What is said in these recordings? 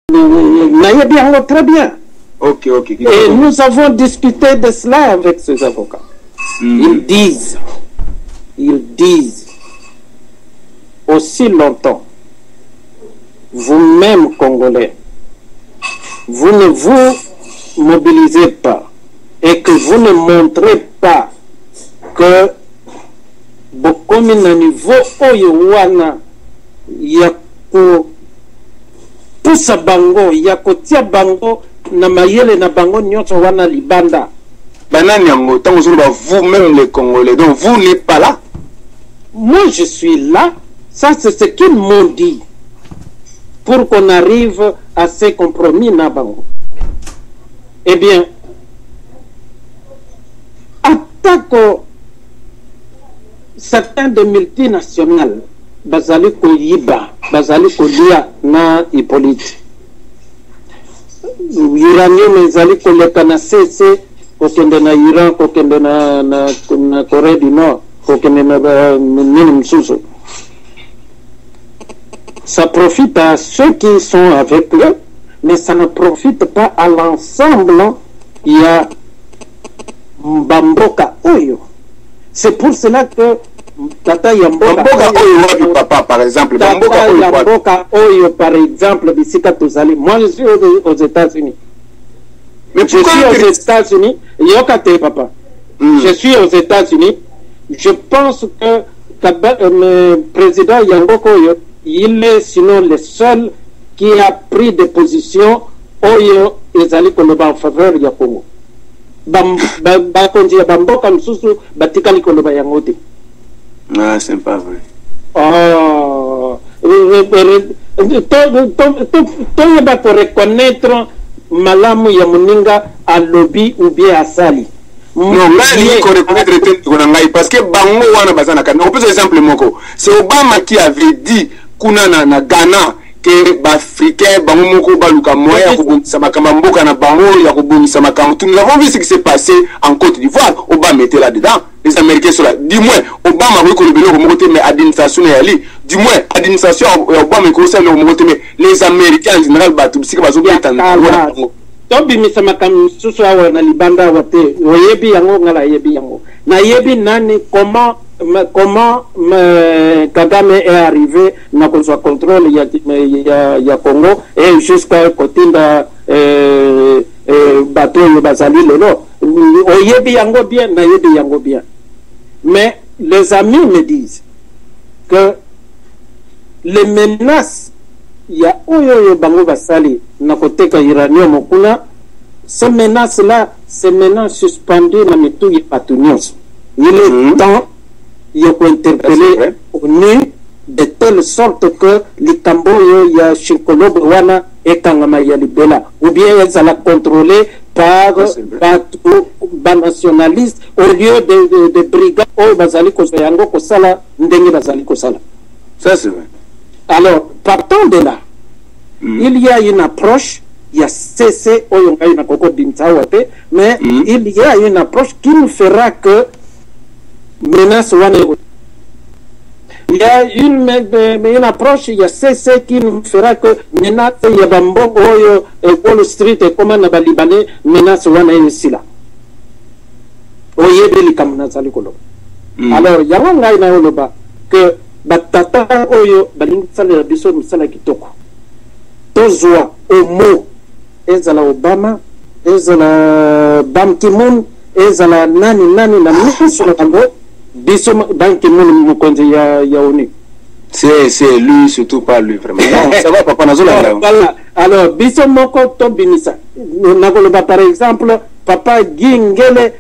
Nayebi très bien. Ok. Et nous avons discuté de cela avec ces avocats. Ils disent, aussi longtemps, vous-même Congolais, vous ne vous mobilisez pas et que vous ne montrez pas que bokomi na niveau oyo wana ya ko pusa bango ya kotia bango na mayele na bango nyonso wana libanda. Banani yango tango zolo vous-même les Congolais, donc vous n'êtes pas là. Moi je suis là, ça c'est ce qu'ils m'ont dit pour qu'on arrive à ces compromis na bango. Eh bien, attaque certains de multinationales bazali ko yiba, bazali ko lia na Hippolyte. Uranium ezali ko leka na CC, kokende na Iran, kokende na Corée du Nord, kokende na msusu. Ça profite à ceux qui sont avec eux, mais ça ne profite pas à l'ensemble. Il y a Mbamboka Oyo. C'est pour cela que Tata Yamboka Oyo, papa, par exemple. Tata Yamboka Oyo, par exemple, Bissika Tozali. Moi, je suis aux États-Unis. Mais je suis aux États-Unis. Yokate, papa. Je suis aux États-Unis. Je pense que le président Yamboka Oyo, il est sinon le seul qui a pris des positions Oyo ezali koloba en faveur ya Congo. Bakonzi ya bamboka msusu batikali koloba yango te. Ah, c'est pas vrai. Toi va pour reconnaître malamu ya muninga à lobby ou bien à sali. Non, là, il faut reconnaître parce que bango wana bazana kana. On peut exemple moko. C'est Obama qui avait dit kuna na Ghana que Africains bango moko baluka moya kubongisa makamba mboka na bango ya kubongisa makamba. Nous avons vu ce qui s'est passé en Côte d'Ivoire. Obama était là-dedans. Les Américains sont là. Du moins, Obama a reconnu le mais administration est allée. Du moins, administration Obama est concernée mais les Américains en général battu si bazo bien tendre. Tobi misama susu awa na libanda wate oyebi yango ngala yebi yango na yebi nani comment Kagame est arrivé na kozwa contrôle ya Congo et jusqu'à kotinda bateau yo bazali lelo oyebi yango bien na yebi yango bien. Mais les amis me disent que les menaces il y a oyo bango basali na koteka uranium kuna, ces menaces là, ces menaces suspendues na mitu ya patunios. Il est temps de interpeller au nu de telle sorte que les Camboyo ya Shinkolobe wana et Kangama ya libela ou bien elles allaient contrôler par ba nationalistes au lieu de brigades ou bazali kosayango kosala ndenge bazali kosala. Ça c'est vrai. Alors, partant de là, il y a une approche, il y a CC, mais il y a une approche qui ne fera que menace. Il y a une approche, il y a CC qui ne fera que menace, il y a Bambongo, Wall Street, et comment on a Libanais, menace wana ici là. Alors, il y a un gars que batata oyo balingi salela biso misala kitoko tozwa omo ezala Obama ezala Ban Ki-moon ezala nani na miso na bango biso Ban Ki-moon mokonzi ya ONU c'est lui surtout pas lui vraiment non ça va papa nazola voilà alors biso moko to binisa nakoloba par exemple papa Gingele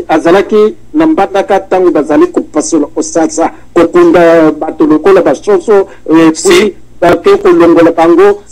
azalaki na mbandaka tango bazali kopasola osasa kokunda bato lokola basoso puis bake kolongola bango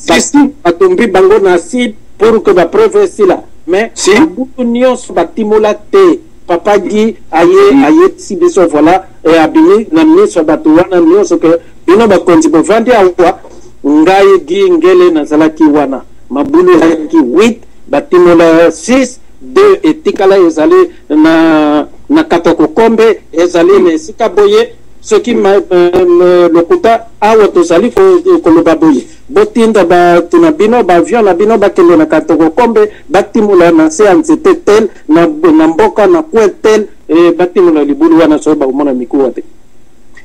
batombi bango na acide pour que bapreuve esila mais butu nyonso batimola te papa gi aye si biso voilà et abimi na miso bato wana nyonso ke bino bakonzi bovandi awa ngai gi ngele nazalaki wana mabulu yaki 8 batimola 6 2 etikala ezali na katoko kombe ezali na esika boye ce qui m'a le kuta awa to sali ko lo baboye botinda ba tunabino ba avion na bino ba kelo na katoko kombe batimula na séance tel na mboka na tel batimula libulu wana so ba umona mikuwa te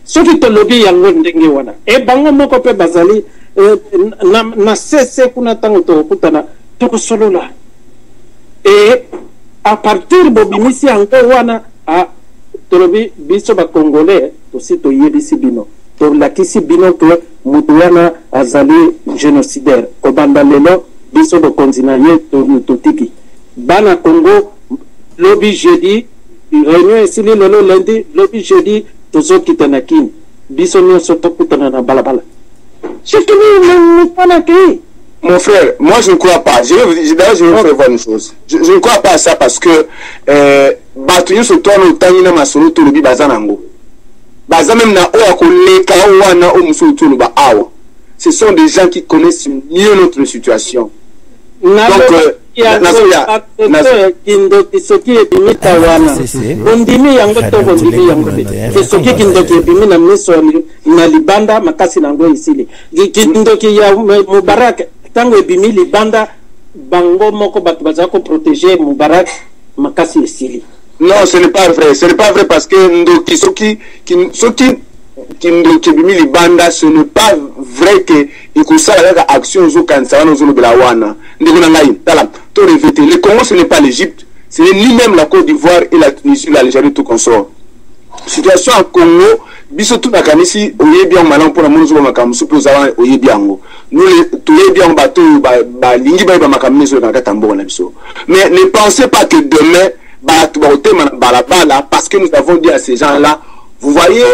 soki to lobi yango ndenge wana bango moko pe bazali na cesse kuna tango to kutana to solola à partir bobimisi yango wana a tolobi biso ba congolais to sito yebisi bino to lakisi bino que mutu wana azali génocidaire ko banda lelo biso do konzinaye to tiki bana Congo lobi jeudi réunion esili lelo lundi lobi jeudi tozo kitana kini biso nyonso tokutana na balabala mon frère, moi je ne crois pas. D'ailleurs, je vais vous faire voir une chose. Je ne crois pas à ça parce que Batuyo se tourne au Tanina Masolo Tolobi Bazanango. Bazan même na Oa Koleka Oana Omuso Toloba Awa. Ce sont des gens qui connaissent mieux notre situation. Donc, tango ebimi libanda bango moko bato bazako protéger Mubarak makasi esili. Non, ce n'est pas vrai. Ce n'est pas vrai parce que ndoki soki ndoki ebimi libanda, ce n'est pas vrai que ikusala la action zo kansa wana zo bela wana. Ndiko na ngai tala to revete. Le Congo ce n'est pas l'Égypte, c'est ni même la Côte d'Ivoire et la Tunisie, l'Algérie tout consort. Situation à Congo biso tout nakanisi oyebi en malan pour la mono zo makamsu pour za oyebi yango. Nous les bien bateau ba lingi ba makamni sur la tambo na biso. Mais ne pensez pas que demain parce que nous avons dit à ces gens là, vous voyez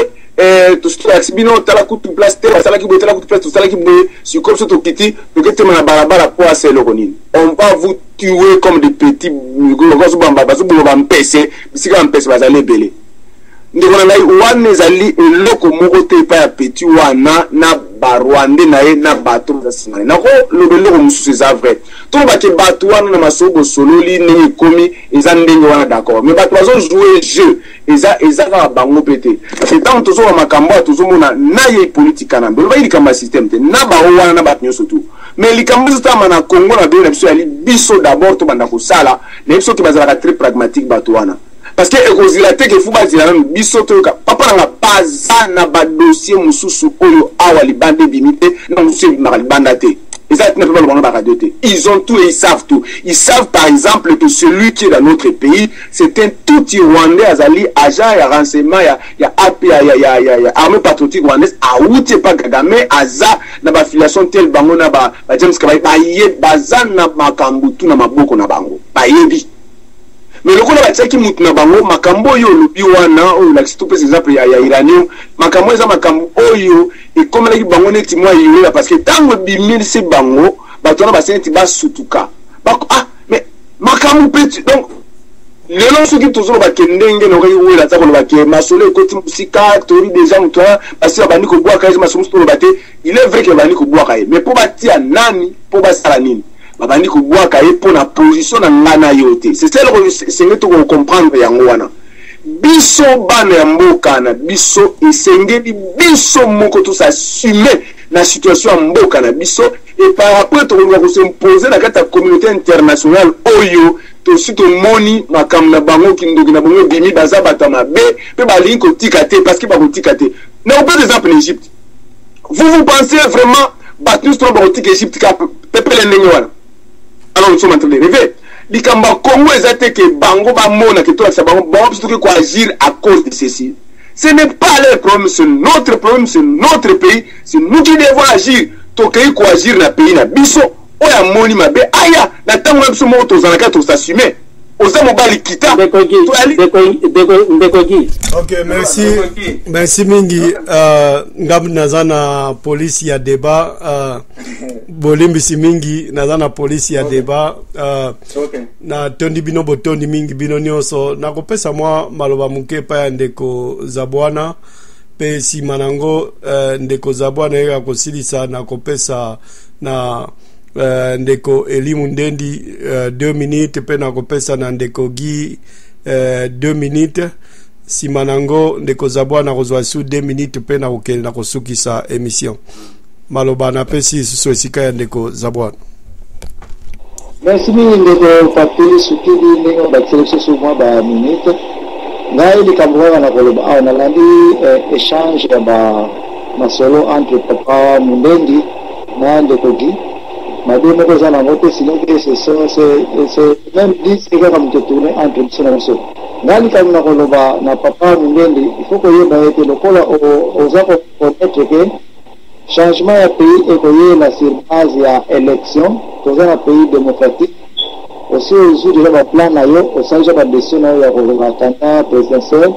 tout ce qui est bino tala coup de place tala qui tala coup de place tala qui sur comme ça to kiti to kete na balabala pour assez le konin. On va vous tuer comme des petits gozo bamba bazo ba mpese bisika mpese bazale belé. Ndikona ngai wane zali eloko moko te pa ya petit wana na barwande na ye na bato basingana nako lobelo ko mususu za vrai to ba ke bato wana na masobo sololi ne komi eza ndenge wana d'accord mais bato bazo jouer jeu eza ka bango pété parce que tant to zo makambo to zo mona na ye politique na ndo ba ili kama système te na ba wana na bato nyoso tu mais likambo zo tama na Congo na bien biso ali biso d'abord to banda ko sala na biso ki bazala très pragmatique bato wana. Parce que ekozilate ke fuba zilana bisoto ka papa na baza na ba dossier mususu oyo awa libande bimite na mususu bimaka libanda te. Ils ont tout et ils savent tout. Ils savent par exemple que celui qui est dans notre pays, c'est un tout Rwandais, azali agent, il y a renseignement, il y a AP, il y a armée patriotique rwandaise, a outé pas Kagame, aza na ba filiation tel bango na ba James Kabayi, ba ye bazan na makambutu na maboko na bango. Ba yebi. Mais le coup là qui mutu na bango makambo yo lobi wana o la tout par exemple ya iranium makambo eza makambo oyo et comme la bango neti moi yo parce que tango bimil se bango batona ba senti ba sutuka ba mais makambo petit donc le long ce qui toujours ba kendenge no ri wela ta ko ba ke masolo ko musika tori des gens toi parce que bani ko boa ka masolo to ba te il est vrai que bani ko boa ka mais pour ba tia nani pour ba sala nini babandi ko boa ka pour na position na ngana yote c'est ça c'est que tu comprendre yango wana biso bana ya mboka na biso esengeli biso moko to s'assumer na situation mboka na biso et par rapport to ko s'imposer na kata communauté internationale oyo to sito moni makam na bango kindoki na bango bimi baza batama be pe ba linko tikate parce que ba ko tikate na par exemple en Égypte vous pensez vraiment battu trop barotique Égypte ka peuple ndenge wana. Alors nous sommes en train de rêver. Likamba Congo ezate que bango ba mona que toi ça bango plutôt que agir à cause de ceci. Ce n'est pas leur problème, c'est notre problème, c'est notre pays, c'est nous qui devons agir. Tokai ko agir na pays na biso oya moni mabe aya na tango na biso moto zanaka to s'assumer. Ok, merci mingi. Ngam nazana police ya débat. Bolimbisi mingi nazana police ya débat. Na tondi bino botondi mingi bino nyonso. Nakopesa mwa maloba muke pa ya ndeko Zabwana. Pe si manango ndeko Zabwana ega kosilisa nakopesa na ndeko Elimu Ndendi 2 minutes pe na kopesa na ndeko Gi 2 minutes simanango ndeko Zabwa na kozwa su 2 minutes pe na kokende na kosukisa émission maloba na pesi suso esika ya ndeko Zabwa. Merci ndeko Papili sukidi ndeko bateleso souvent ba minute ngai likambo na koloba na landi échange ba masolo entre papa Mundendi na ndeko Gi madame ko zana moto sinon que c'est même 10 que comme te tourner entre ces ngali comme na koloba na papa Mundendi il faut que yeba ete lokola oza ko connaître que changement ya pays et que la sur base ya élection dans un pays démocratique aussi au de la plan na yo au sein de la décision ya ko candidat présidentiel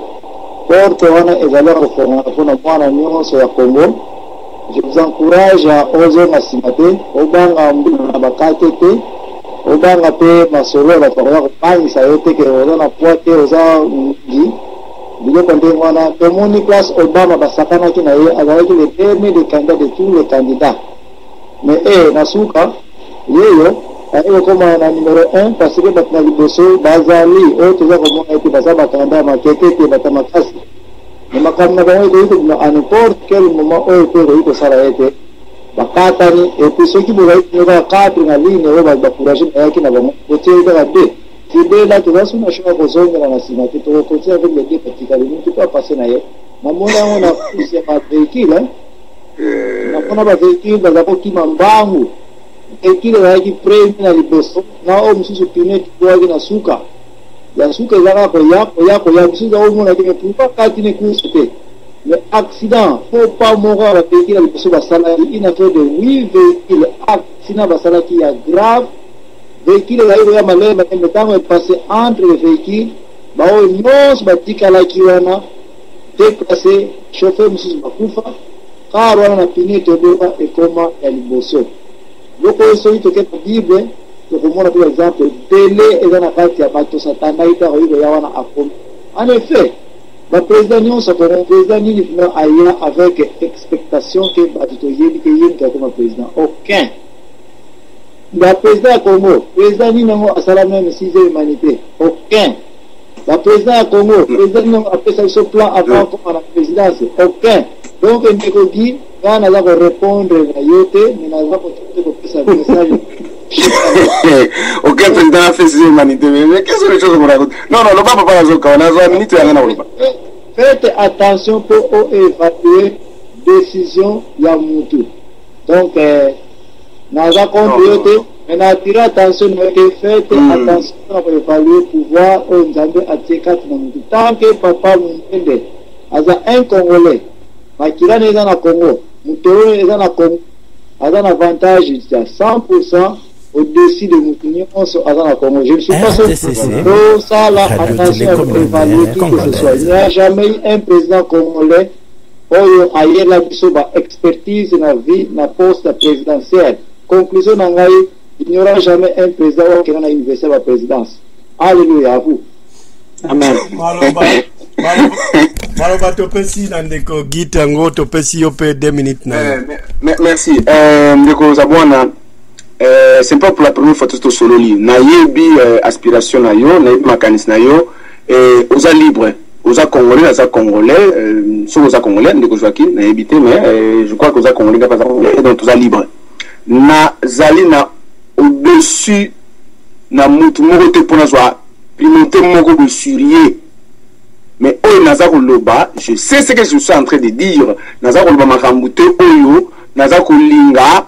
pour que on ait également reformer pour na nyonso ya Congo. Je vous encourage à oser masimate obanga mbuna bakatete obanga pe masolo la pour pas ça yote que on a poité oza ngi bilo konde wana tomoni classe Obama basakana kina ye avec les derniers des candidats de tous les candidats mais nasuka yeyo ayo koma na numéro 1 parce que batna liboso bazali otoza komona ete bazaba candidat makete batamakasi mais makamna bango ko na à n'importe quel moment ko sala ete bakatani et puis ceux qui veulent na cadre na ligne ba courage na yaki na bango otie da be c'est là que va sur choix besoin na simate to ko avec les deux petits calmes tu peux passer na ye na mona on a plus ma véhicule na kona ba véhicule ba ko kimambangu véhicule ya ki prime na liboso na o msusu pinet kwa na suka ya suka zaka ko ya msusu za mona ke pourquoi katine course le accident faut pas mourir avec véhicule liboso ba sala une affaire de 8 véhicules accident ba sala qui est grave véhicule ya malema metango est passé entre les véhicules ba o nyos ba tikala kiwana déplacé chauffeur msusu bakufa car wana na pinete doka et comment ya liboso loko so ito ke bible to komona par exemple télé et na kati ya bato satana ita ko ya wana akom en effet le président nyonso ko président ni vient aya avec expectation que bato to yebi ke yeni ka comme président aucun le président Congo président ni nango asala même si c'est humanité aucun le président Congo président nango après ça plan avant comme la présidence aucun donc ndeko Gi kana za ko répondre na yote mais na za ko pesa message aucun président a fait ses humanités mais qu'est-ce que les choses qu'on raconte non le papa pas la zoka on a 20 minutes ya na woloba faites attention pour évaluer décision ya mutu donc na za ko yote mais na attirer attention que faites attention pour évaluer pouvoir au Nzambe atika na mutu tant que papa Mundende aza un Congolais makira neza na Congo mutoro neza na Congo aza un avantage de 100% au-dessus de Moutounion à la Congo. Je ne suis pas sûr que ça la attention à évaluer qui que ce soit. Il n'y a jamais eu un président congolais où il y a la expertise dans la vie, dans la poste présidentielle. Conclusion, il n'y aura jamais un président qui a investi la présidence. Alléluia, à vous. Amen. Maloba topesi na ndeko Gitango topesi yo pe 2 minutes na. Merci. Ndeko Zabwana c'est pas pour la première fois tout solo li. Na yebi aspiration na yo, na yebi mécanisme na yo et oza libre. Oza congolais, oza congolais, so oza congolais ndeko Joaquin na yebité mais je crois que oza congolais pas congolais donc oza libre. Na zali na au-dessus na mutu moko te pona zwa primauté moko de surier. Mais oyo naza koloba, je sais ce que je suis en train de dire. Naza koloba makambo te oyo, naza kolinga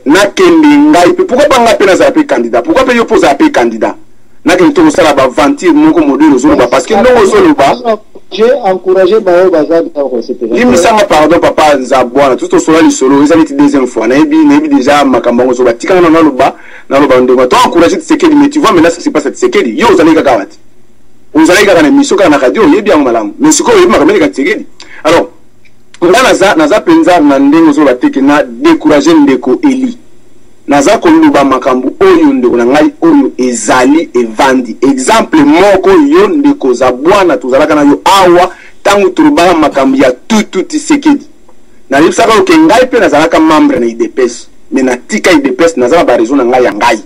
na kende ngai pe pourquoi pas ngape naza pe candidat? Pourquoi pas yo poser pe candidat? Na kende to sala ba ventir moko modelo zoloba parce que non zoloba. J'ai encouragé ba bazali ko c'était. Yimi sanga pardon papa Zabwana tout solo li solo, ils allaient deuxième fois. Na ebi déjà makambo zoloba tika na loba ndeko. Toi encourager Tshisekedi mais tu vois maintenant ce qui se passe à Tshisekedi. Yo zali kakawati. Vous allez gagner une mission na radio il est bien malam mais ce qu'on veut makameli ka Tshisekedi alors naza penza na ndengo zo bateke na décourager ndeko Eli naza koluba makambu oyo ndeko na ngai oyo ezali evandi exemple moko yo ndeko Zabwana tuzalaka na yo awa tangu turubaka makambu ya tout Tshisekedi na lipsaka ke ngai pe nazalaka membre na IDPS mais na tika IDPS nazala ba raison na ngai ya ngai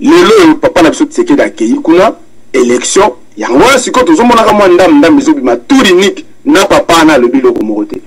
lelo papa na biso Tshisekedi akei kuna élection yango wana sikoyo tozomonaka mwa ndambe ezobima tour unique na papa na alobi eloko moko te